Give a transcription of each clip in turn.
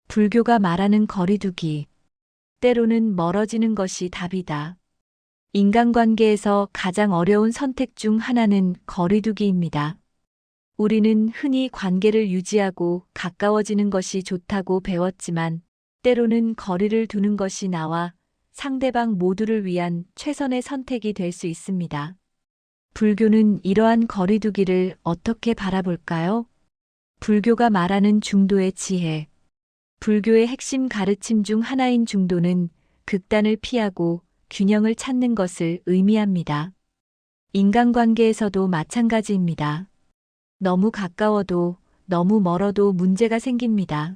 불교가 말하는 거리두기. 때로는 멀어지는 것이 답이다. 인간관계에서 가장 어려운 선택 중 하나는 거리두기입니다. 우리는 흔히 관계를 유지하고 가까워지는 것이 좋다고 배웠지만 때로는 거리를 두는 것이 나와 상대방 모두를 위한 최선의 선택이 될 수 있습니다. 불교는 이러한 거리두기를 어떻게 바라볼까요? 불교가 말하는 중도의 지혜. 불교의 핵심 가르침 중 하나인 중도는 극단을 피하고 균형을 찾는 것을 의미합니다. 인간관계에서도 마찬가지입니다. 너무 가까워도 너무 멀어도 문제가 생깁니다.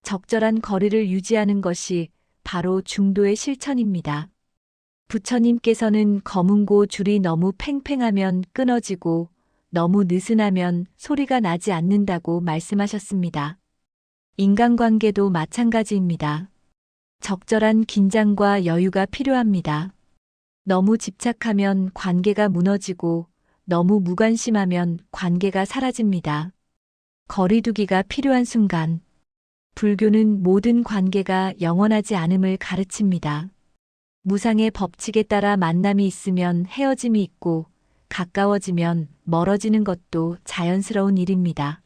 적절한 거리를 유지하는 것이 바로 중도의 실천입니다. 부처님께서는 검은고 줄이 너무 팽팽하면 끊어지고 너무 느슨하면 소리가 나지 않는다고 말씀하셨습니다. 인간관계도 마찬가지입니다. 적절한 긴장과 여유가 필요합니다. 너무 집착하면 관계가 무너지고 너무 무관심하면 관계가 사라집니다. 거리두기가 필요한 순간, 불교는 모든 관계가 영원하지 않음을 가르칩니다. 무상의 법칙에 따라 만남이 있으면 헤어짐이 있고 가까워지면 멀어지는 것도 자연스러운 일입니다.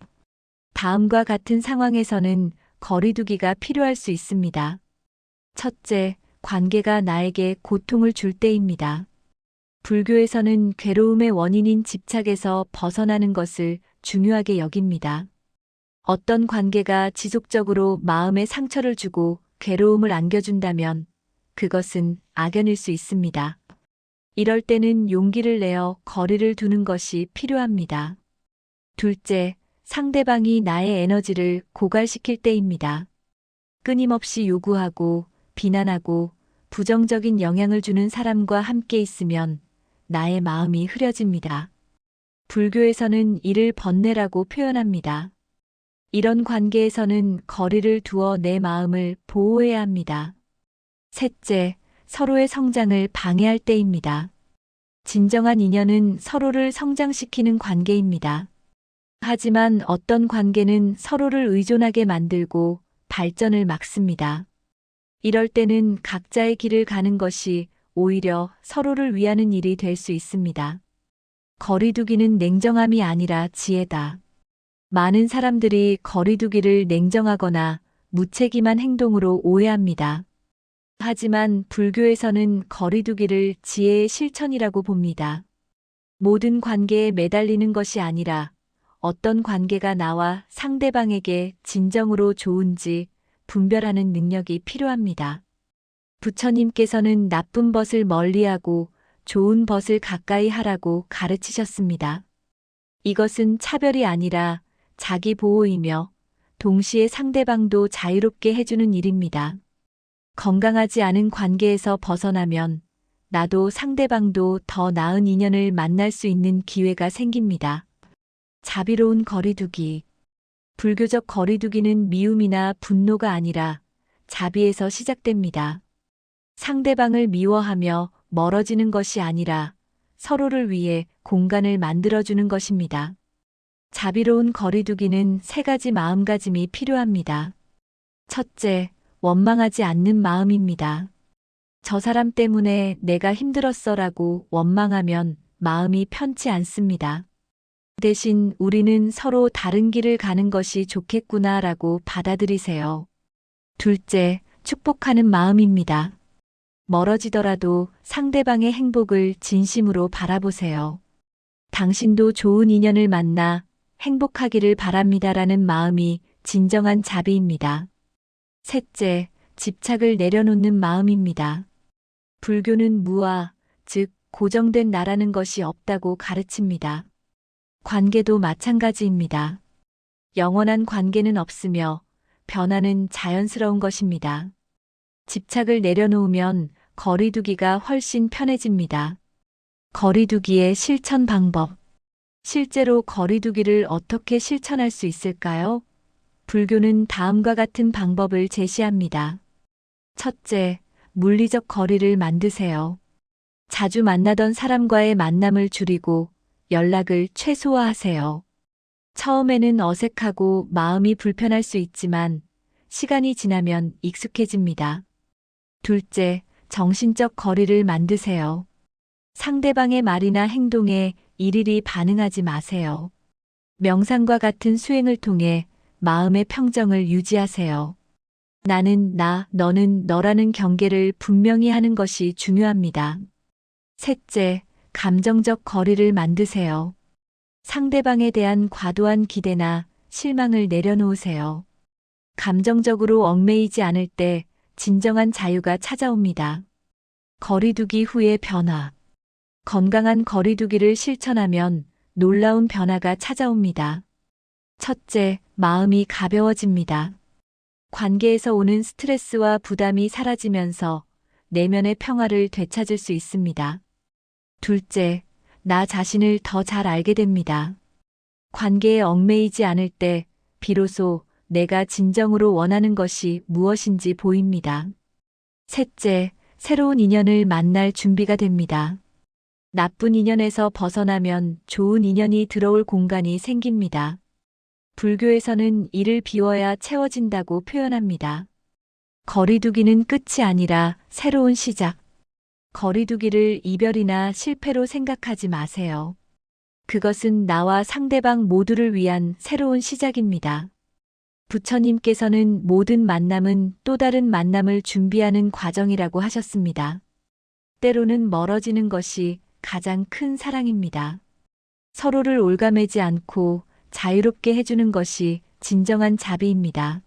다음과 같은 상황에서는 거리두기가 필요할 수 있습니다. 첫째, 관계가 나에게 고통을 줄 때입니다. 불교에서는 괴로움의 원인인 집착에서 벗어나는 것을 중요하게 여깁니다. 어떤 관계가 지속적으로 마음에 상처를 주고 괴로움을 안겨준다면 그것은 악연일 수 있습니다. 이럴 때는 용기를 내어 거리를 두는 것이 필요합니다. 둘째, 상대방이 나의 에너지를 고갈시킬 때입니다. 끊임없이 요구하고 비난하고 부정적인 영향을 주는 사람과 함께 있으면 나의 마음이 흐려집니다. 불교에서는 이를 번뇌라고 표현합니다. 이런 관계에서는 거리를 두어 내 마음을 보호해야 합니다. 셋째, 서로의 성장을 방해할 때입니다. 진정한 인연은 서로를 성장시키는 관계입니다. 하지만 어떤 관계는 서로를 의존하게 만들고 발전을 막습니다. 이럴 때는 각자의 길을 가는 것이 오히려 서로를 위하는 일이 될 수 있습니다. 거리두기는 냉정함이 아니라 지혜다. 많은 사람들이 거리두기를 냉정하거나 무책임한 행동으로 오해합니다. 하지만 불교에서는 거리두기를 지혜의 실천이라고 봅니다. 모든 관계에 매달리는 것이 아니라 어떤 관계가 나와 상대방에게 진정으로 좋은지 분별하는 능력이 필요합니다. 부처님께서는 나쁜 벗을 멀리하고 좋은 벗을 가까이 하라고 가르치셨습니다. 이것은 차별이 아니라 자기 보호이며 동시에 상대방도 자유롭게 해주는 일입니다. 건강하지 않은 관계에서 벗어나면 나도 상대방도 더 나은 인연을 만날 수 있는 기회가 생깁니다. 자비로운 거리두기. 불교적 거리두기는 미움이나 분노가 아니라 자비에서 시작됩니다. 상대방을 미워하며 멀어지는 것이 아니라 서로를 위해 공간을 만들어주는 것입니다. 자비로운 거리두기는 세 가지 마음가짐이 필요합니다. 첫째, 원망하지 않는 마음입니다. 저 사람 때문에 내가 힘들었어라고 원망하면 마음이 편치 않습니다. 대신 우리는 서로 다른 길을 가는 것이 좋겠구나라고 받아들이세요. 둘째, 축복하는 마음입니다. 멀어지더라도 상대방의 행복을 진심으로 바라보세요. 당신도 좋은 인연을 만나 행복하기를 바랍니다라는 마음이 진정한 자비입니다. 셋째, 집착을 내려놓는 마음입니다. 불교는 무아, 즉 고정된 나라는 것이 없다고 가르칩니다. 관계도 마찬가지입니다. 영원한 관계는 없으며 변화는 자연스러운 것입니다. 집착을 내려놓으면 거리두기가 훨씬 편해집니다. 거리두기의 실천 방법. 실제로 거리두기를 어떻게 실천할 수 있을까요? 불교는 다음과 같은 방법을 제시합니다. 첫째, 물리적 거리를 만드세요. 자주 만나던 사람과의 만남을 줄이고 연락을 최소화하세요. 처음에는 어색하고 마음이 불편할 수 있지만 시간이 지나면 익숙해집니다. 둘째, 정신적 거리를 만드세요. 상대방의 말이나 행동에 일일이 반응하지 마세요. 명상과 같은 수행을 통해 마음의 평정을 유지하세요. 나는 나, 너는 너라는 경계를 분명히 하는 것이 중요합니다. 셋째, 감정적 거리를 만드세요. 상대방에 대한 과도한 기대나 실망을 내려놓으세요. 감정적으로 얽매이지 않을 때 진정한 자유가 찾아옵니다. 거리두기 후의 변화. 건강한 거리두기를 실천하면 놀라운 변화가 찾아옵니다. 첫째, 마음이 가벼워집니다. 관계에서 오는 스트레스와 부담이 사라지면서 내면의 평화를 되찾을 수 있습니다. 둘째, 나 자신을 더 잘 알게 됩니다. 관계에 얽매이지 않을 때 비로소 내가 진정으로 원하는 것이 무엇인지 보입니다. 셋째, 새로운 인연을 만날 준비가 됩니다. 나쁜 인연에서 벗어나면 좋은 인연이 들어올 공간이 생깁니다. 불교에서는 이를 비워야 채워진다고 표현합니다. 거리두기는 끝이 아니라 새로운 시작. 거리두기를 이별이나 실패로 생각하지 마세요. 그것은 나와 상대방 모두를 위한 새로운 시작입니다. 부처님께서는 모든 만남은 또 다른 만남을 준비하는 과정이라고 하셨습니다. 때로는 멀어지는 것이 가장 큰 사랑입니다. 서로를 올가매지 않고 자유롭게 해주는 것이 진정한 자비입니다.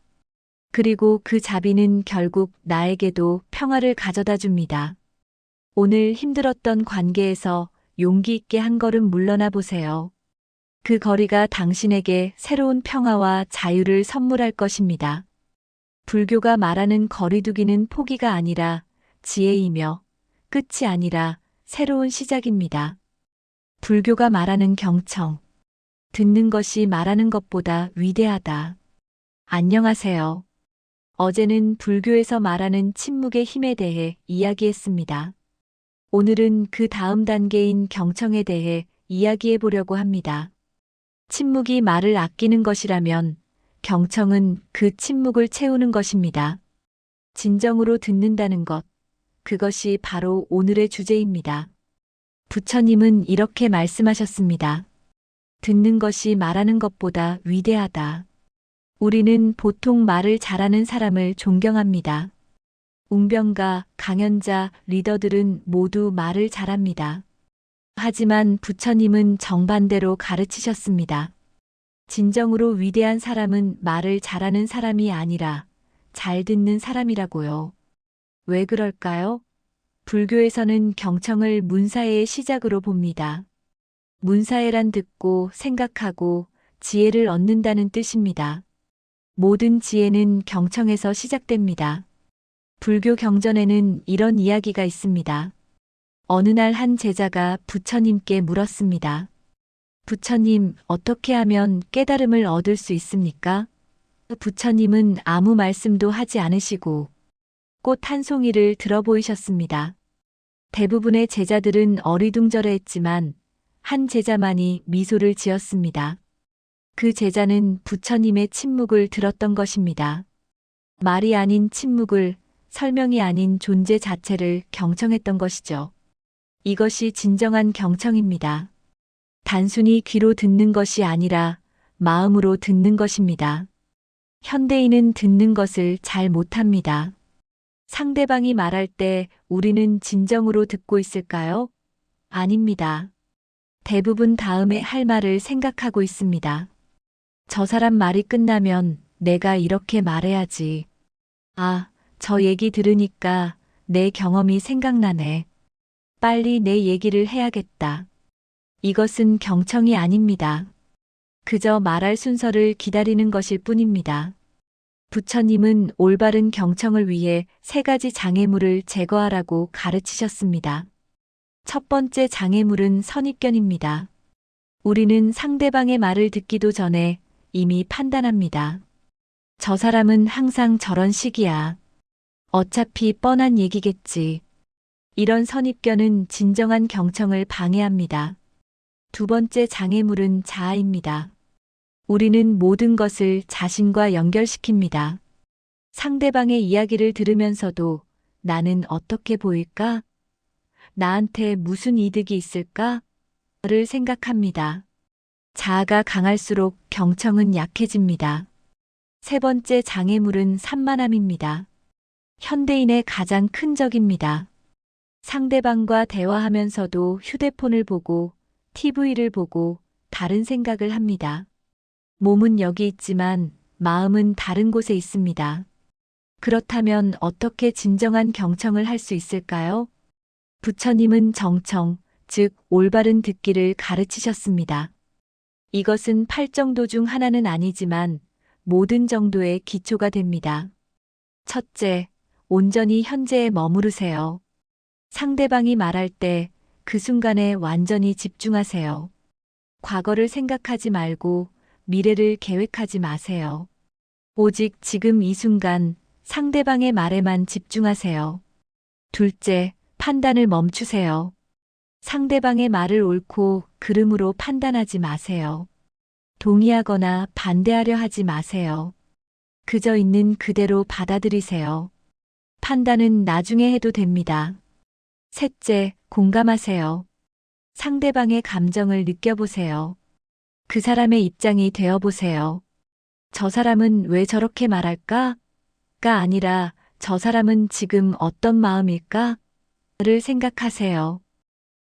그리고 그 자비는 결국 나에게도 평화를 가져다 줍니다. 오늘 힘들었던 관계에서 용기 있게 한 걸음 물러나 보세요. 그 거리가 당신에게 새로운 평화와 자유를 선물할 것입니다. 불교가 말하는 거리두기는 포기가 아니라 지혜이며 끝이 아니라 새로운 시작입니다. 불교가 말하는 경청. 듣는 것이 말하는 것보다 위대하다. 안녕하세요. 어제는 불교에서 말하는 침묵의 힘에 대해 이야기했습니다. 오늘은 그 다음 단계인 경청에 대해 이야기해 보려고 합니다. 침묵이 말을 아끼는 것이라면 경청은 그 침묵을 채우는 것입니다. 진정으로 듣는다는 것, 그것이 바로 오늘의 주제입니다. 부처님은 이렇게 말씀하셨습니다. 듣는 것이 말하는 것보다 위대하다. 우리는 보통 말을 잘하는 사람을 존경합니다. 웅변가, 강연자, 리더들은 모두 말을 잘합니다. 하지만 부처님은 정반대로 가르치셨습니다. 진정으로 위대한 사람은 말을 잘하는 사람이 아니라 잘 듣는 사람이라고요. 왜 그럴까요? 불교에서는 경청을 문사회의 시작으로 봅니다. 문사회란 듣고 생각하고 지혜를 얻는다는 뜻입니다. 모든 지혜는 경청에서 시작됩니다. 불교 경전에는 이런 이야기가 있습니다. 어느 날 한 제자가 부처님께 물었습니다. 부처님, 어떻게 하면 깨달음을 얻을 수 있습니까? 부처님은 아무 말씀도 하지 않으시고 꽃 한 송이를 들어 보이셨습니다. 대부분의 제자들은 어리둥절해했지만 한 제자만이 미소를 지었습니다. 그 제자는 부처님의 침묵을 들었던 것입니다. 말이 아닌 침묵을, 설명이 아닌 존재 자체를 경청했던 것이죠. 이것이 진정한 경청입니다. 단순히 귀로 듣는 것이 아니라 마음으로 듣는 것입니다. 현대인은 듣는 것을 잘 못합니다. 상대방이 말할 때 우리는 진정으로 듣고 있을까요? 아닙니다. 대부분 다음에 할 말을 생각하고 있습니다. 저 사람 말이 끝나면 내가 이렇게 말해야지. 아, 저 얘기 들으니까 내 경험이 생각나네. 빨리 내 얘기를 해야겠다. 이것은 경청이 아닙니다. 그저 말할 순서를 기다리는 것일 뿐입니다. 부처님은 올바른 경청을 위해 3가지 장애물을 제거하라고 가르치셨습니다. 첫 번째 장애물은 선입견입니다. 우리는 상대방의 말을 듣기도 전에 이미 판단합니다. 저 사람은 항상 저런 식이야. 어차피 뻔한 얘기겠지. 이런 선입견은 진정한 경청을 방해합니다. 두 번째 장애물은 자아입니다. 우리는 모든 것을 자신과 연결시킵니다. 상대방의 이야기를 들으면서도 나는 어떻게 보일까? 나한테 무슨 이득이 있을까? 를 생각합니다. 자아가 강할수록 경청은 약해집니다. 세 번째 장애물은 산만함입니다. 현대인의 가장 큰 적입니다. 상대방과 대화하면서도 휴대폰을 보고 TV를 보고 다른 생각을 합니다. 몸은 여기 있지만 마음은 다른 곳에 있습니다. 그렇다면 어떻게 진정한 경청을 할 수 있을까요? 부처님은 정청, 즉 올바른 듣기를 가르치셨습니다. 이것은 8정도 중 하나는 아니지만 모든 정도의 기초가 됩니다. 첫째, 온전히 현재에 머무르세요. 상대방이 말할 때 그 순간에 완전히 집중하세요. 과거를 생각하지 말고 미래를 계획하지 마세요. 오직 지금 이 순간 상대방의 말에만 집중하세요. 둘째, 판단을 멈추세요. 상대방의 말을 옳고 그름으로 판단하지 마세요. 동의하거나 반대하려 하지 마세요. 그저 있는 그대로 받아들이세요. 판단은 나중에 해도 됩니다. 셋째, 공감하세요. 상대방의 감정을 느껴보세요. 그 사람의 입장이 되어보세요. 저 사람은 왜 저렇게 말할까? 가 아니라 저 사람은 지금 어떤 마음일까? 를 생각하세요.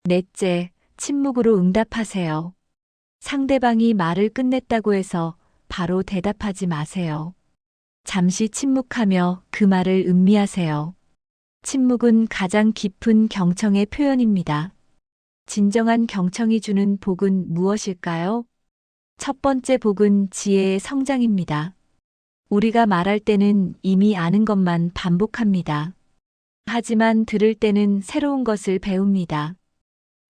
넷째, 침묵으로 응답하세요. 상대방이 말을 끝냈다고 해서 바로 대답하지 마세요. 잠시 침묵하며 그 말을 음미하세요. 침묵은 가장 깊은 경청의 표현입니다. 진정한 경청이 주는 복은 무엇일까요? 첫 번째 복은 지혜의 성장입니다. 우리가 말할 때는 이미 아는 것만 반복합니다. 하지만 들을 때는 새로운 것을 배웁니다.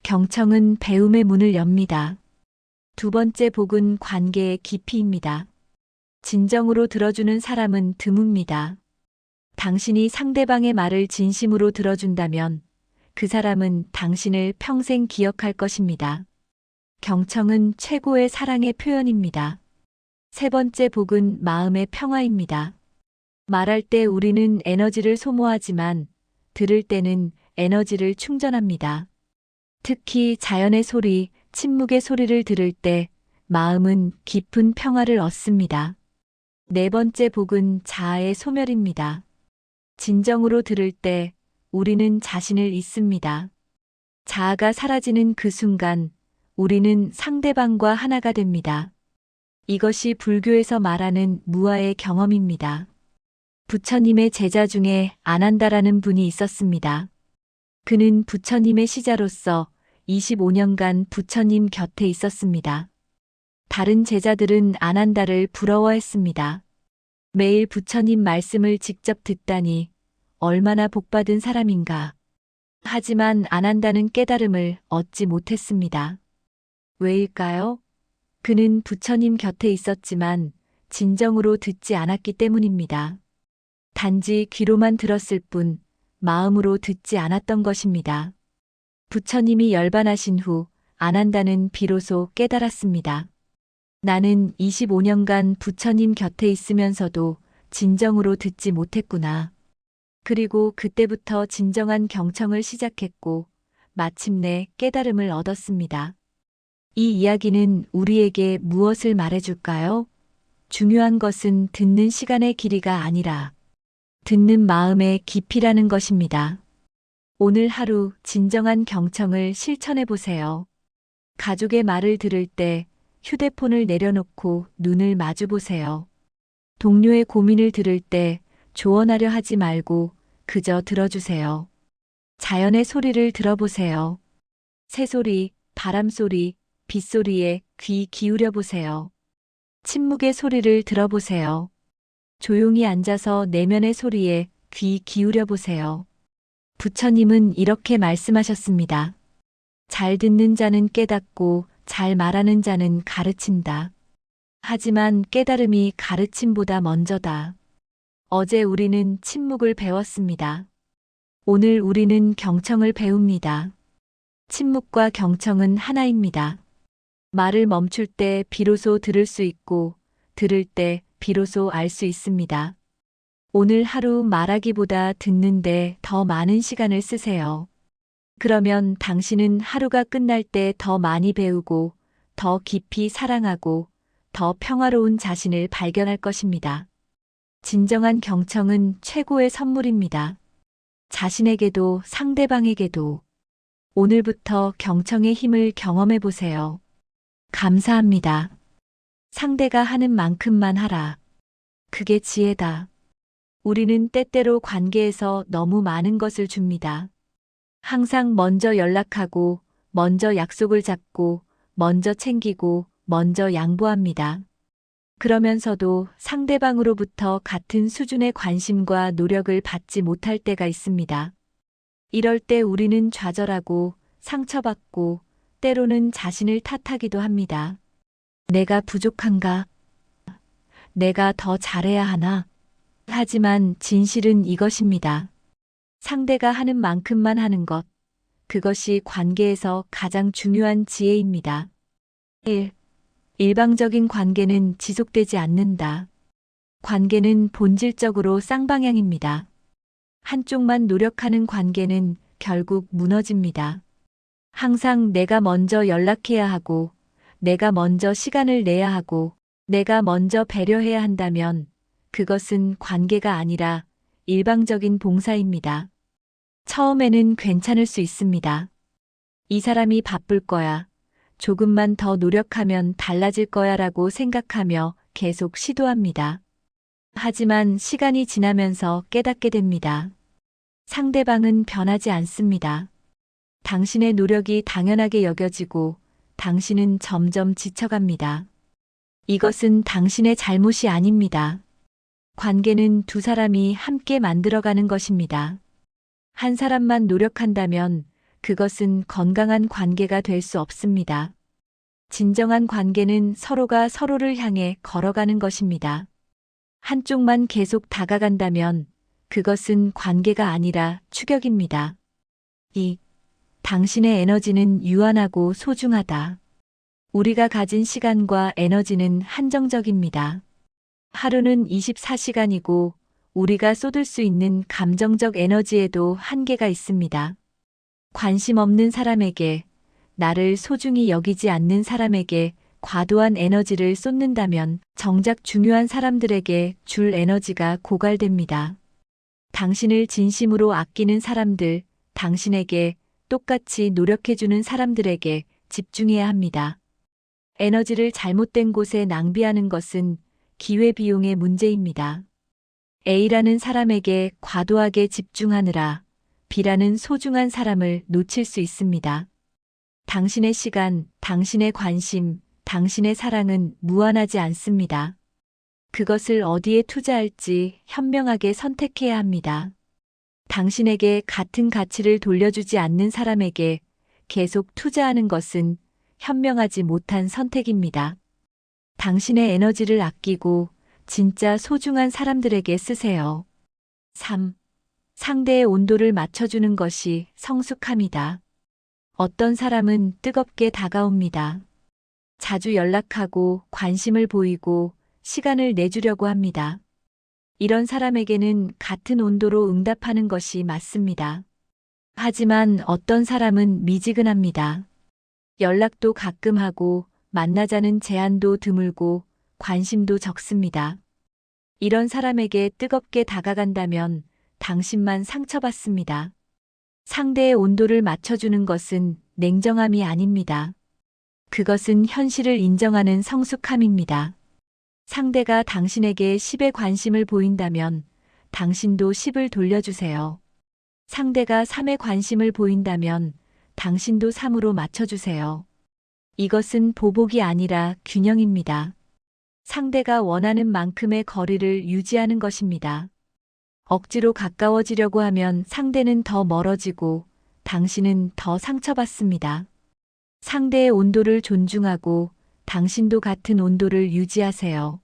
경청은 배움의 문을 엽니다. 두 번째 복은 관계의 깊이입니다. 진정으로 들어주는 사람은 드뭅니다. 당신이 상대방의 말을 진심으로 들어준다면 그 사람은 당신을 평생 기억할 것입니다. 경청은 최고의 사랑의 표현입니다. 세 번째 복은 마음의 평화입니다. 말할 때 우리는 에너지를 소모하지만 들을 때는 에너지를 충전합니다. 특히 자연의 소리, 침묵의 소리를 들을 때 마음은 깊은 평화를 얻습니다. 네 번째 복은 자아의 소멸입니다. 진정으로 들을 때 우리는 자신을 잊습니다. 자아가 사라지는 그 순간 우리는 상대방과 하나가 됩니다. 이것이 불교에서 말하는 무아의 경험입니다. 부처님의 제자 중에 아난다라는 분이 있었습니다. 그는 부처님의 시자로서 25년간 부처님 곁에 있었습니다. 다른 제자들은 아난다를 부러워했습니다. 매일 부처님 말씀을 직접 듣다니 얼마나 복받은 사람인가. 하지만 아난다는 깨달음을 얻지 못했습니다. 왜일까요? 그는 부처님 곁에 있었지만 진정으로 듣지 않았기 때문입니다. 단지 귀로만 들었을 뿐 마음으로 듣지 않았던 것입니다. 부처님이 열반하신 후 아난다는 비로소 깨달았습니다. 나는 25년간 부처님 곁에 있으면서도 진정으로 듣지 못했구나. 그리고 그때부터 진정한 경청을 시작했고 마침내 깨달음을 얻었습니다. 이 이야기는 우리에게 무엇을 말해줄까요? 중요한 것은 듣는 시간의 길이가 아니라 듣는 마음의 깊이라는 것입니다. 오늘 하루 진정한 경청을 실천해 보세요. 가족의 말을 들을 때 휴대폰을 내려놓고 눈을 마주 보세요. 동료의 고민을 들을 때 조언하려 하지 말고 그저 들어주세요. 자연의 소리를 들어보세요. 새소리, 바람소리, 빗소리에 귀 기울여 보세요. 침묵의 소리를 들어보세요. 조용히 앉아서 내면의 소리에 귀 기울여 보세요. 부처님은 이렇게 말씀하셨습니다. 잘 듣는 자는 깨닫고 잘 말하는 자는 가르친다. 하지만 깨달음이 가르침보다 먼저다. 어제 우리는 침묵을 배웠습니다. 오늘 우리는 경청을 배웁니다. 침묵과 경청은 하나입니다. 말을 멈출 때 비로소 들을 수 있고 들을 때 비로소 알 수 있습니다. 오늘 하루 말하기보다 듣는데 더 많은 시간을 쓰세요. 그러면 당신은 하루가 끝날 때 더 많이 배우고, 더 깊이 사랑하고, 더 평화로운 자신을 발견할 것입니다. 진정한 경청은 최고의 선물입니다. 자신에게도 상대방에게도. 오늘부터 경청의 힘을 경험해 보세요. 감사합니다. 상대가 하는 만큼만 하라. 그게 지혜다. 우리는 때때로 관계에서 너무 많은 것을 줍니다. 항상 먼저 연락하고, 먼저 약속을 잡고, 먼저 챙기고, 먼저 양보합니다. 그러면서도 상대방으로부터 같은 수준의 관심과 노력을 받지 못할 때가 있습니다. 이럴 때 우리는 좌절하고 상처받고 때로는 자신을 탓하기도 합니다. 내가 부족한가? 내가 더 잘해야 하나? 하지만 진실은 이것입니다. 상대가 하는 만큼만 하는 것. 그것이 관계에서 가장 중요한 지혜입니다. 1. 일방적인 관계는 지속되지 않는다. 관계는 본질적으로 쌍방향입니다. 한쪽만 노력하는 관계는 결국 무너집니다. 항상 내가 먼저 연락해야 하고, 내가 먼저 시간을 내야 하고, 내가 먼저 배려해야 한다면 그것은 관계가 아니라 일방적인 봉사입니다. 처음에는 괜찮을 수 있습니다. 이 사람이 바쁠 거야. 조금만 더 노력하면 달라질 거야 라고 생각하며 계속 시도합니다. 하지만 시간이 지나면서 깨닫게 됩니다. 상대방은 변하지 않습니다. 당신의 노력이 당연하게 여겨지고 당신은 점점 지쳐갑니다. 이것은 당신의 잘못이 아닙니다. 관계는 두 사람이 함께 만들어가는 것입니다. 한 사람만 노력한다면 그것은 건강한 관계가 될 수 없습니다. 진정한 관계는 서로가 서로를 향해 걸어가는 것입니다. 한쪽만 계속 다가간다면 그것은 관계가 아니라 추격입니다. 2. 당신의 에너지는 유한하고 소중하다. 우리가 가진 시간과 에너지는 한정적입니다. 하루는 24시간이고 우리가 쏟을 수 있는 감정적 에너지에도 한계가 있습니다. 관심 없는 사람에게, 나를 소중히 여기지 않는 사람에게 과도한 에너지를 쏟는다면 정작 중요한 사람들에게 줄 에너지가 고갈됩니다. 당신을 진심으로 아끼는 사람들, 당신에게 똑같이 노력해주는 사람들에게 집중해야 합니다. 에너지를 잘못된 곳에 낭비하는 것은 기회비용의 문제입니다. A라는 사람에게 과도하게 집중하느라 B라는 소중한 사람을 놓칠 수 있습니다. 당신의 시간, 당신의 관심, 당신의 사랑은 무한하지 않습니다. 그것을 어디에 투자할지 현명하게 선택해야 합니다. 당신에게 같은 가치를 돌려주지 않는 사람에게 계속 투자하는 것은 현명하지 못한 선택입니다. 당신의 에너지를 아끼고 진짜 소중한 사람들에게 쓰세요. 3. 상대의 온도를 맞춰주는 것이 성숙함이다. 어떤 사람은 뜨겁게 다가옵니다. 자주 연락하고 관심을 보이고 시간을 내주려고 합니다. 이런 사람에게는 같은 온도로 응답하는 것이 맞습니다. 하지만 어떤 사람은 미지근합니다. 연락도 가끔 하고 만나자는 제안도 드물고 관심도 적습니다. 이런 사람에게 뜨겁게 다가간다면 당신만 상처받습니다. 상대의 온도를 맞춰주는 것은 냉정함이 아닙니다. 그것은 현실을 인정하는 성숙함입니다. 상대가 당신에게 10의 관심을 보인다면 당신도 10을 돌려주세요. 상대가 3의 관심을 보인다면 당신도 3으로 맞춰주세요. 이것은 보복이 아니라 균형입니다. 상대가 원하는 만큼의 거리를 유지하는 것입니다. 억지로 가까워지려고 하면 상대는 더 멀어지고 당신은 더 상처받습니다. 상대의 온도를 존중하고 당신도 같은 온도를 유지하세요.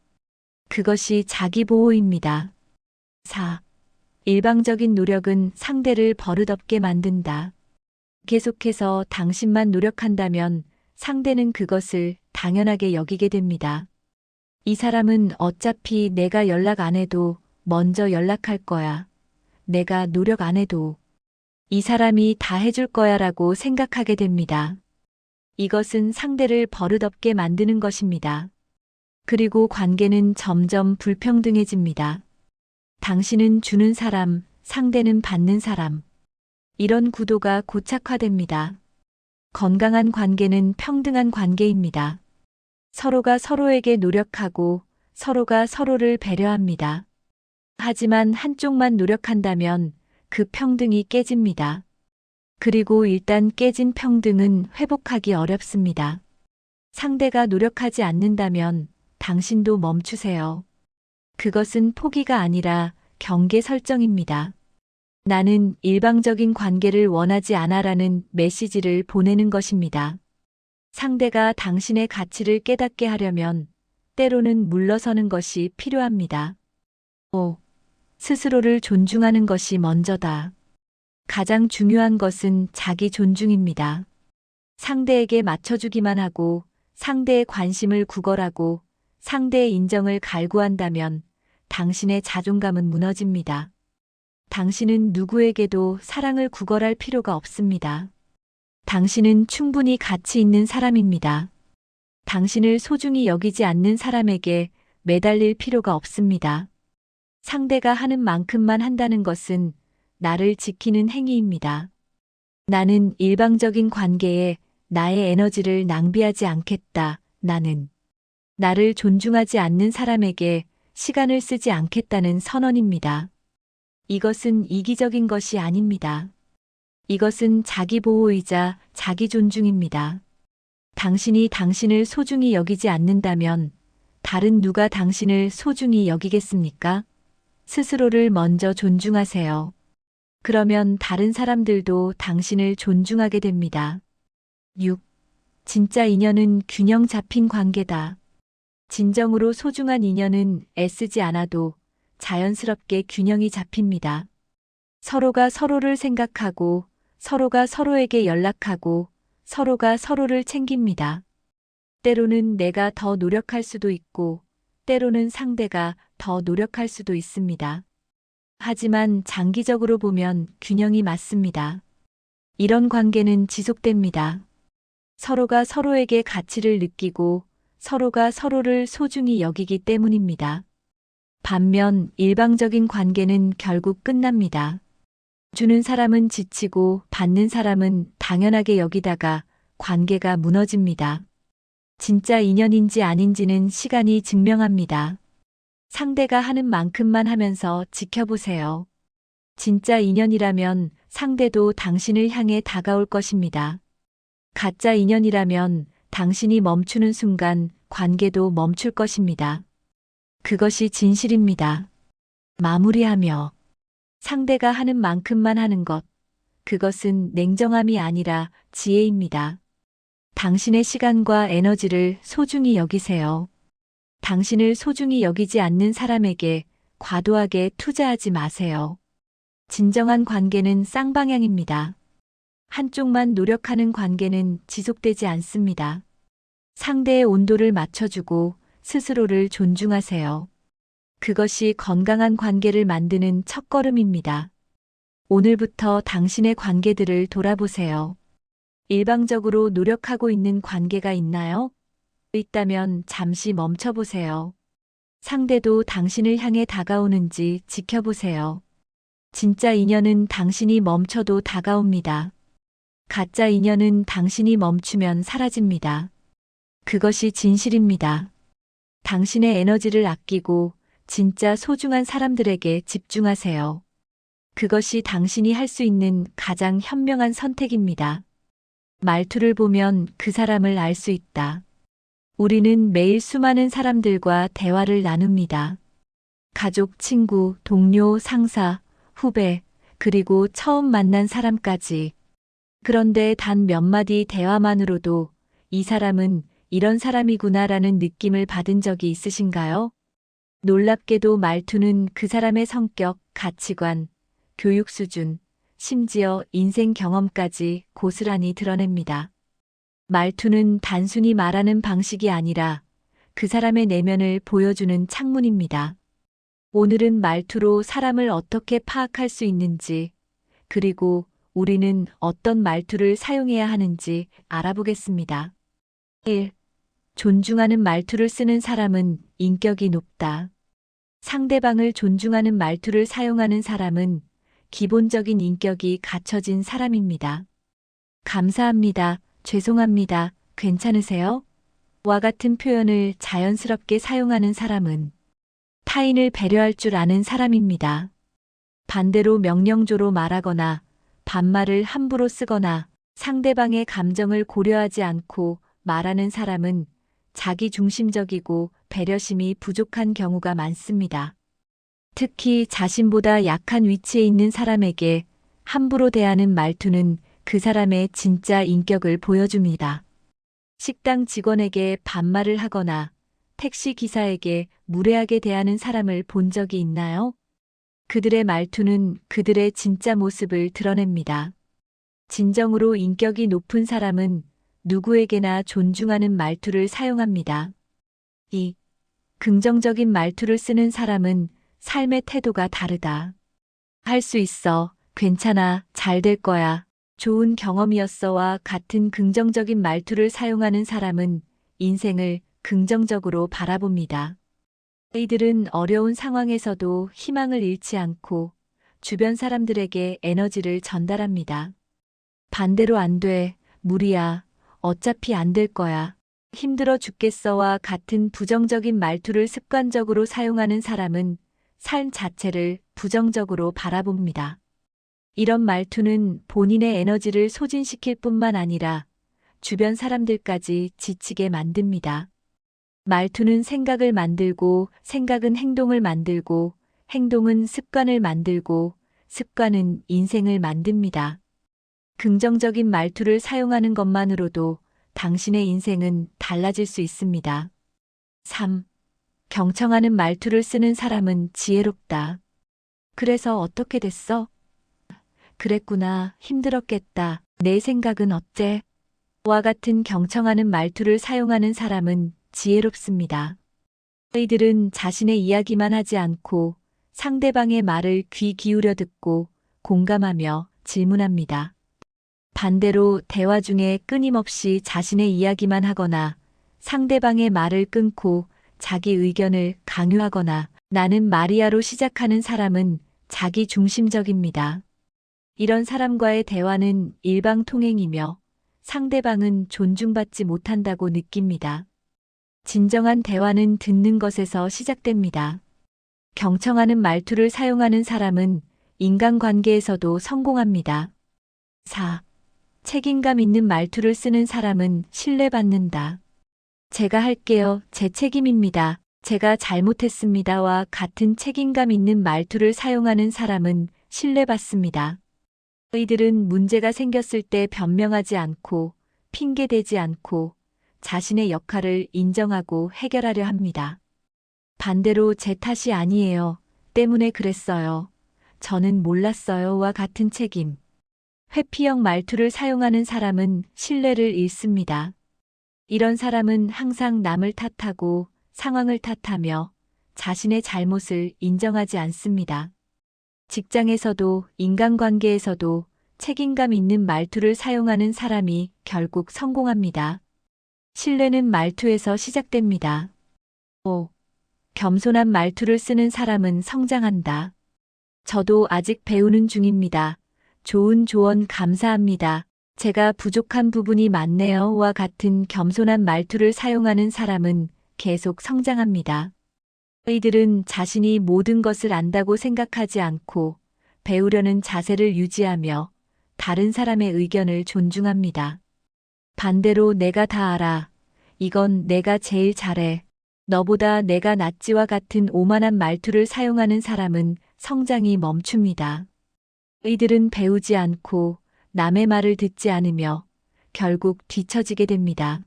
그것이 자기보호입니다. 4. 일방적인 노력은 상대를 버릇없게 만든다. 계속해서 당신만 노력한다면 상대는 그것을 당연하게 여기게 됩니다. 이 사람은 어차피 내가 연락 안 해도 먼저 연락할 거야. 내가 노력 안 해도 이 사람이 다 해줄 거야 라고 생각하게 됩니다. 이것은 상대를 버릇없게 만드는 것입니다. 그리고 관계는 점점 불평등해집니다. 당신은 주는 사람, 상대는 받는 사람. 이런 구도가 고착화됩니다. 건강한 관계는 평등한 관계입니다. 서로가 서로에게 노력하고 서로가 서로를 배려합니다. 하지만 한쪽만 노력한다면 그 평등이 깨집니다. 그리고 일단 깨진 평등은 회복하기 어렵습니다. 상대가 노력하지 않는다면 당신도 멈추세요. 그것은 포기가 아니라 경계 설정입니다. 나는 일방적인 관계를 원하지 않아라는 메시지를 보내는 것입니다. 상대가 당신의 가치를 깨닫게 하려면 때로는 물러서는 것이 필요합니다. 5. 스스로를 존중하는 것이 먼저다. 가장 중요한 것은 자기 존중입니다. 상대에게 맞춰주기만 하고 상대의 관심을 구걸하고 상대의 인정을 갈구한다면 당신의 자존감은 무너집니다. 당신은 누구에게도 사랑을 구걸할 필요가 없습니다. 당신은 충분히 가치 있는 사람입니다. 당신을 소중히 여기지 않는 사람에게 매달릴 필요가 없습니다. 상대가 하는 만큼만 한다는 것은 나를 지키는 행위입니다. 나는 일방적인 관계에 나의 에너지를 낭비하지 않겠다. 나는 나를 존중하지 않는 사람에게 시간을 쓰지 않겠다는 선언입니다. 이것은 이기적인 것이 아닙니다. 이것은 자기 보호이자 자기 존중입니다. 당신이 당신을 소중히 여기지 않는다면 다른 누가 당신을 소중히 여기겠습니까? 스스로를 먼저 존중하세요. 그러면 다른 사람들도 당신을 존중하게 됩니다. 6. 진짜 인연은 균형 잡힌 관계다. 진정으로 소중한 인연은 애쓰지 않아도 자연스럽게 균형이 잡힙니다. 서로가 서로를 생각하고 서로가 서로에게 연락하고 서로가 서로를 챙깁니다. 때로는 내가 더 노력할 수도 있고 때로는 상대가 더 노력할 수도 있습니다. 하지만 장기적으로 보면 균형이 맞습니다. 이런 관계는 지속됩니다. 서로가 서로에게 가치를 느끼고 서로가 서로를 소중히 여기기 때문입니다. 반면 일방적인 관계는 결국 끝납니다. 주는 사람은 지치고 받는 사람은 당연하게 여기다가 관계가 무너집니다. 진짜 인연인지 아닌지는 시간이 증명합니다. 상대가 하는 만큼만 하면서 지켜보세요. 진짜 인연이라면 상대도 당신을 향해 다가올 것입니다. 가짜 인연이라면 당신이 멈추는 순간 관계도 멈출 것입니다. 그것이 진실입니다. 마무리하며 상대가 하는 만큼만 하는 것, 그것은 냉정함이 아니라 지혜입니다. 당신의 시간과 에너지를 소중히 여기세요. 당신을 소중히 여기지 않는 사람에게 과도하게 투자하지 마세요. 진정한 관계는 쌍방향입니다. 한쪽만 노력하는 관계는 지속되지 않습니다. 상대의 온도를 맞춰주고 스스로를 존중하세요. 그것이 건강한 관계를 만드는 첫걸음입니다. 오늘부터 당신의 관계들을 돌아보세요. 일방적으로 노력하고 있는 관계가 있나요? 있다면 잠시 멈춰보세요. 상대도 당신을 향해 다가오는지 지켜보세요. 진짜 인연은 당신이 멈춰도 다가옵니다. 가짜 인연은 당신이 멈추면 사라집니다. 그것이 진실입니다. 당신의 에너지를 아끼고 진짜 소중한 사람들에게 집중하세요. 그것이 당신이 할 수 있는 가장 현명한 선택입니다. 말투를 보면 그 사람을 알 수 있다. 우리는 매일 수많은 사람들과 대화를 나눕니다. 가족, 친구, 동료, 상사, 후배, 그리고 처음 만난 사람까지. 그런데 단 몇 마디 대화만으로도 이 사람은 이런 사람이구나라는 느낌을 받은 적이 있으신가요? 놀랍게도 말투는 그 사람의 성격, 가치관, 교육 수준, 심지어 인생 경험까지 고스란히 드러냅니다. 말투는 단순히 말하는 방식이 아니라 그 사람의 내면을 보여주는 창문입니다. 오늘은 말투로 사람을 어떻게 파악할 수 있는지, 그리고 우리는 어떤 말투를 사용해야 하는지 알아보겠습니다. 1. 존중하는 말투를 쓰는 사람은 인격이 높다. 상대방을 존중하는 말투를 사용하는 사람은 기본적인 인격이 갖춰진 사람입니다. 감사합니다. 죄송합니다. 괜찮으세요? 와 같은 표현을 자연스럽게 사용하는 사람은 타인을 배려할 줄 아는 사람입니다. 반대로 명령조로 말하거나 반말을 함부로 쓰거나 상대방의 감정을 고려하지 않고 말하는 사람은 자기중심적이고 배려심이 부족한 경우가 많습니다. 특히 자신보다 약한 위치에 있는 사람에게 함부로 대하는 말투는 그 사람의 진짜 인격을 보여줍니다. 식당 직원에게 반말을 하거나 택시 기사에게 무례하게 대하는 사람을 본 적이 있나요? 그들의 말투는 그들의 진짜 모습을 드러냅니다. 진정으로 인격이 높은 사람은 누구에게나 존중하는 말투를 사용합니다. 2. 긍정적인 말투를 쓰는 사람은 삶의 태도가 다르다. 할 수 있어, 괜찮아, 잘 될 거야, 좋은 경험이었어와 같은 긍정적인 말투를 사용하는 사람은 인생을 긍정적으로 바라봅니다. 이들은 어려운 상황에서도 희망을 잃지 않고 주변 사람들에게 에너지를 전달합니다. 반대로 안 돼, 무리야, 어차피 안 될 거야, 힘들어 죽겠어와 같은 부정적인 말투를 습관적으로 사용하는 사람은 삶 자체를 부정적으로 바라봅니다. 이런 말투는 본인의 에너지를 소진시킬 뿐만 아니라 주변 사람들까지 지치게 만듭니다. 말투는 생각을 만들고, 생각은 행동을 만들고, 행동은 습관을 만들고, 습관은 인생을 만듭니다. 긍정적인 말투를 사용하는 것만으로도 당신의 인생은 달라질 수 있습니다. 3. 경청하는 말투를 쓰는 사람은 지혜롭다. 그래서 어떻게 됐어? 그랬구나, 힘들었겠다, 내 생각은 어째? 와 같은 경청하는 말투를 사용하는 사람은 지혜롭습니다. 이들은 자신의 이야기만 하지 않고 상대방의 말을 귀 기울여 듣고 공감하며 질문합니다. 반대로 대화 중에 끊임없이 자신의 이야기만 하거나 상대방의 말을 끊고 자기 의견을 강요하거나 나는 마리아로 시작하는 사람은 자기 중심적입니다. 이런 사람과의 대화는 일방통행이며 상대방은 존중받지 못한다고 느낍니다. 진정한 대화는 듣는 것에서 시작됩니다. 경청하는 말투를 사용하는 사람은 인간관계에서도 성공합니다. 4. 책임감 있는 말투를 쓰는 사람은 신뢰받는다. 제가 할게요. 제 책임입니다. 제가 잘못했습니다와 같은 책임감 있는 말투를 사용하는 사람은 신뢰받습니다. 이들은 문제가 생겼을 때 변명하지 않고 핑계대지 않고 자신의 역할을 인정하고 해결하려 합니다. 반대로 제 탓이 아니에요, 때문에 그랬어요, 저는 몰랐어요와 같은 책임, 회피형 말투를 사용하는 사람은 신뢰를 잃습니다. 이런 사람은 항상 남을 탓하고 상황을 탓하며 자신의 잘못을 인정하지 않습니다. 직장에서도 인간관계에서도 책임감 있는 말투를 사용하는 사람이 결국 성공합니다. 신뢰는 말투에서 시작됩니다. 5. 겸손한 말투를 쓰는 사람은 성장한다. 저도 아직 배우는 중입니다. 좋은 조언 감사합니다. 제가 부족한 부분이 많네요와 같은 겸손한 말투를 사용하는 사람은 계속 성장합니다. 이들은 자신이 모든 것을 안다고 생각하지 않고 배우려는 자세를 유지하며 다른 사람의 의견을 존중합니다. 반대로 내가 다 알아, 이건 내가 제일 잘해, 너보다 내가 낫지와 같은 오만한 말투를 사용하는 사람은 성장이 멈춥니다. 이들은 배우지 않고 남의 말을 듣지 않으며 결국 뒤처지게 됩니다.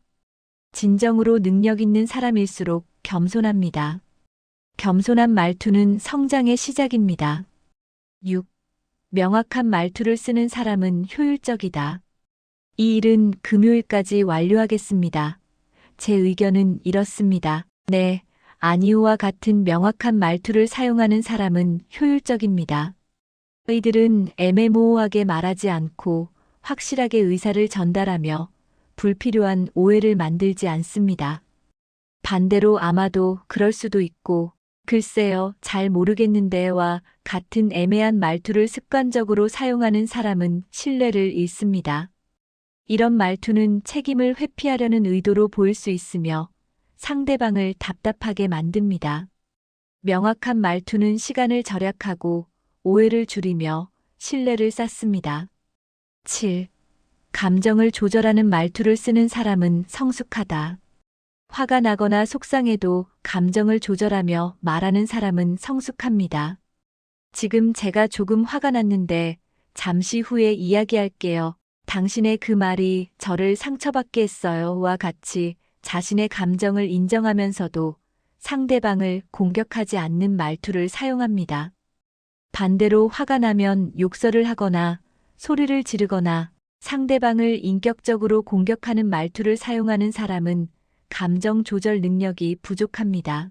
진정으로 능력 있는 사람일수록 겸손합니다. 겸손한 말투는 성장의 시작입니다. 6. 명확한 말투를 쓰는 사람은 효율적이다. 이 일은 금요일까지 완료하겠습니다. 제 의견은 이렇습니다. 네, 아니오와 같은 명확한 말투를 사용하는 사람은 효율적입니다. 이들은 애매모호하게 말하지 않고 확실하게 의사를 전달하며 불필요한 오해를 만들지 않습니다. 반대로 아마도 그럴 수도 있고, 글쎄요, 잘 모르겠는데와 같은 애매한 말투를 습관적으로 사용하는 사람은 신뢰를 잃습니다. 이런 말투는 책임을 회피하려는 의도로 보일 수 있으며 상대방을 답답하게 만듭니다. 명확한 말투는 시간을 절약하고 오해를 줄이며 신뢰를 쌓습니다. 7. 감정을 조절하는 말투를 쓰는 사람은 성숙하다. 화가 나거나 속상해도 감정을 조절하며 말하는 사람은 성숙합니다. 지금 제가 조금 화가 났는데 잠시 후에 이야기할게요. 당신의 그 말이 저를 상처받게 했어요.와 같이 자신의 감정을 인정하면서도 상대방을 공격하지 않는 말투를 사용합니다. 반대로 화가 나면 욕설을 하거나 소리를 지르거나 상대방을 인격적으로 공격하는 말투를 사용하는 사람은 감정 조절 능력이 부족합니다.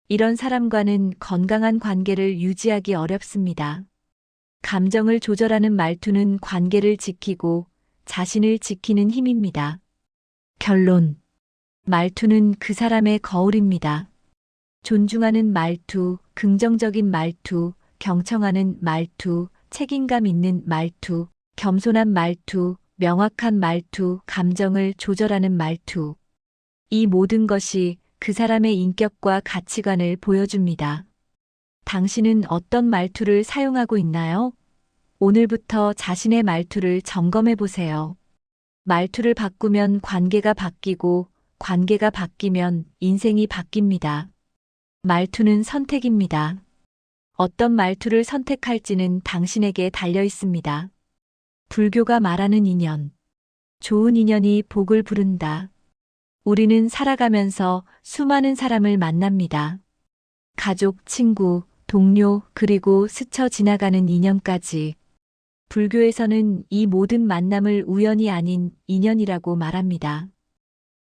이런 사람과는 건강한 관계를 유지하기 어렵습니다. 감정을 조절하는 말투는 관계를 지키고 자신을 지키는 힘입니다. 결론. 말투는 그 사람의 거울입니다. 존중하는 말투, 긍정적인 말투, 경청하는 말투, 책임감 있는 말투, 겸손한 말투, 명확한 말투, 감정을 조절하는 말투. 이 모든 것이 그 사람의 인격과 가치관을 보여줍니다. 당신은 어떤 말투를 사용하고 있나요? 오늘부터 자신의 말투를 점검해 보세요. 말투를 바꾸면 관계가 바뀌고 관계가 바뀌면 인생이 바뀝니다. 말투는 선택입니다. 어떤 말투를 선택할지는 당신에게 달려 있습니다. 불교가 말하는 인연. 좋은 인연이 복을 부른다. 우리는 살아가면서 수많은 사람을 만납니다. 가족, 친구, 동료, 그리고 스쳐 지나가는 인연까지. 불교에서는 이 모든 만남을 우연이 아닌 인연이라고 말합니다.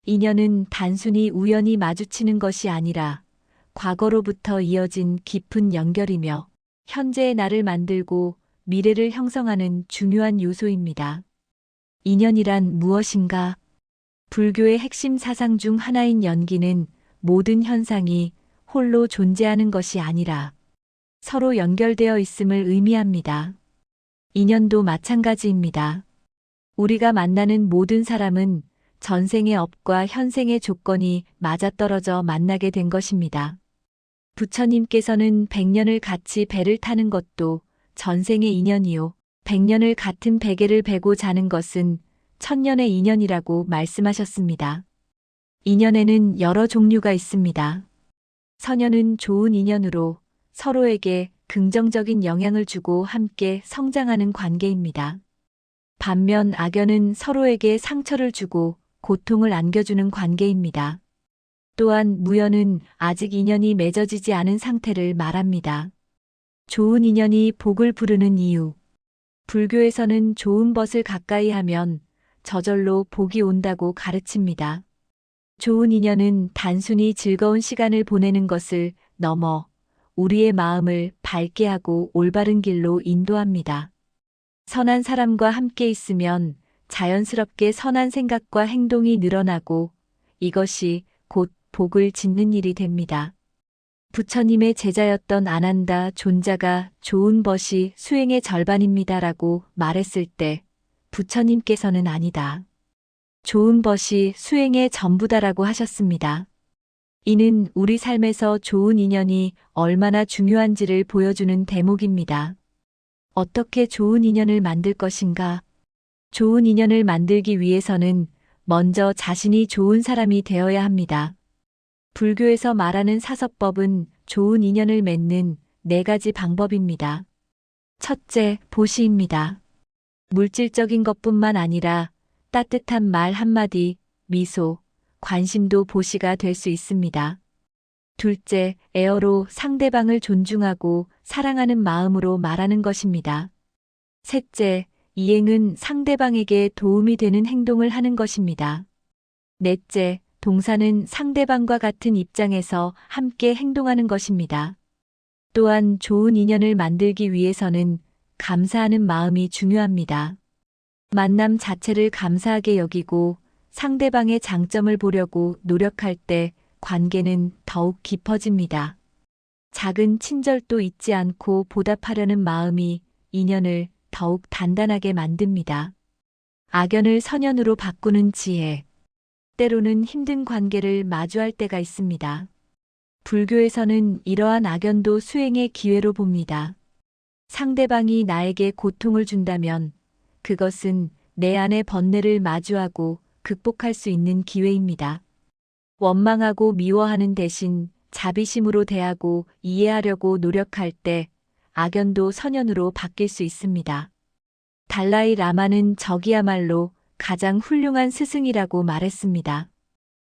인연은 단순히 우연히 마주치는 것이 아니라 과거로부터 이어진 깊은 연결이며 현재의 나를 만들고 미래를 형성하는 중요한 요소입니다. 인연이란 무엇인가? 불교의 핵심 사상 중 하나인 연기는 모든 현상이 홀로 존재하는 것이 아니라 서로 연결되어 있음을 의미합니다. 인연도 마찬가지입니다. 우리가 만나는 모든 사람은 전생의 업과 현생의 조건이 맞아떨어져 만나게 된 것입니다. 부처님께서는 100년을 같이 배를 타는 것도 전생의 인연이요, 100년을 같은 베개를 베고 자는 것은 1000년의 인연이라고 말씀하셨습니다. 인연에는 여러 종류가 있습니다. 선연은 좋은 인연으로 서로에게 긍정적인 영향을 주고 함께 성장하는 관계입니다. 반면 악연은 서로에게 상처를 주고 고통을 안겨주는 관계입니다. 또한 무연은 아직 인연이 맺어지지 않은 상태를 말합니다. 좋은 인연이 복을 부르는 이유. 불교에서는 좋은 벗을 가까이 하면 저절로 복이 온다고 가르칩니다. 좋은 인연은 단순히 즐거운 시간을 보내는 것을 넘어 우리의 마음을 밝게 하고 올바른 길로 인도합니다. 선한 사람과 함께 있으면 자연스럽게 선한 생각과 행동이 늘어나고 이것이 곧 복을 짓는 일이 됩니다. 부처님의 제자였던 아난다 존자가 좋은 벗이 수행의 절반입니다라고 말했을 때 부처님께서는 아니다. 좋은 벗이 수행의 전부다라고 하셨습니다. 이는 우리 삶에서 좋은 인연이 얼마나 중요한지를 보여주는 대목입니다. 어떻게 좋은 인연을 만들 것인가? 좋은 인연을 만들기 위해서는 먼저 자신이 좋은 사람이 되어야 합니다. 불교에서 말하는 사서법은 좋은 인연을 맺는 4가지 방법입니다. 첫째, 보시입니다. 물질적인 것뿐만 아니라 따뜻한 말 한마디, 미소, 관심도 보시가 될 수 있습니다. 둘째, 에어로 상대방을 존중하고 사랑하는 마음으로 말하는 것입니다. 셋째, 이행은 상대방에게 도움이 되는 행동을 하는 것입니다. 넷째, 동사는 상대방과 같은 입장에서 함께 행동하는 것입니다. 또한 좋은 인연을 만들기 위해서는 감사하는 마음이 중요합니다. 만남 자체를 감사하게 여기고 상대방의 장점을 보려고 노력할 때 관계는 더욱 깊어집니다. 작은 친절도 잊지 않고 보답하려는 마음이 인연을 더욱 단단하게 만듭니다. 악연을 선연으로 바꾸는 지혜. 때로는 힘든 관계를 마주할 때가 있습니다. 불교에서는 이러한 악연도 수행의 기회로 봅니다. 상대방이 나에게 고통을 준다면 그것은 내 안의 번뇌를 마주하고 극복할 수 있는 기회입니다. 원망하고 미워하는 대신 자비심으로 대하고 이해하려고 노력할 때 악연도 선연으로 바뀔 수 있습니다. 달라이 라마는 저기야말로 가장 훌륭한 스승이라고 말했습니다.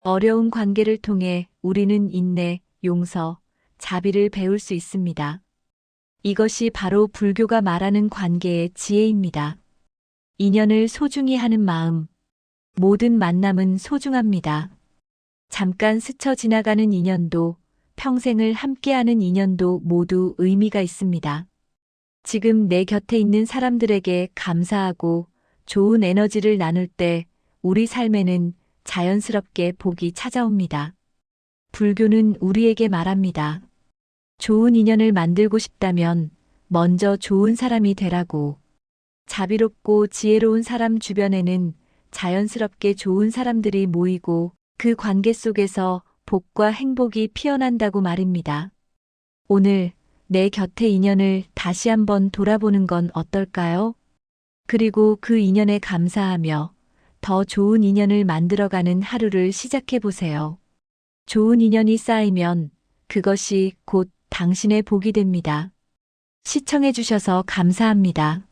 어려운 관계를 통해 우리는 인내, 용서, 자비를 배울 수 있습니다. 이것이 바로 불교가 말하는 관계의 지혜입니다. 인연을 소중히 하는 마음. 모든 만남은 소중합니다. 잠깐 스쳐 지나가는 인연도, 평생을 함께하는 인연도 모두 의미가 있습니다. 지금 내 곁에 있는 사람들에게 감사하고 좋은 에너지를 나눌 때 우리 삶에는 자연스럽게 복이 찾아옵니다. 불교는 우리에게 말합니다. 좋은 인연을 만들고 싶다면 먼저 좋은 사람이 되라고. 자비롭고 지혜로운 사람 주변에는 자연스럽게 좋은 사람들이 모이고 그 관계 속에서 복과 행복이 피어난다고 말입니다. 오늘 내 곁의 인연을 다시 한번 돌아보는 건 어떨까요? 그리고 그 인연에 감사하며 더 좋은 인연을 만들어가는 하루를 시작해 보세요. 좋은 인연이 쌓이면 그것이 곧 당신의 복이 됩니다. 시청해 주셔서 감사합니다.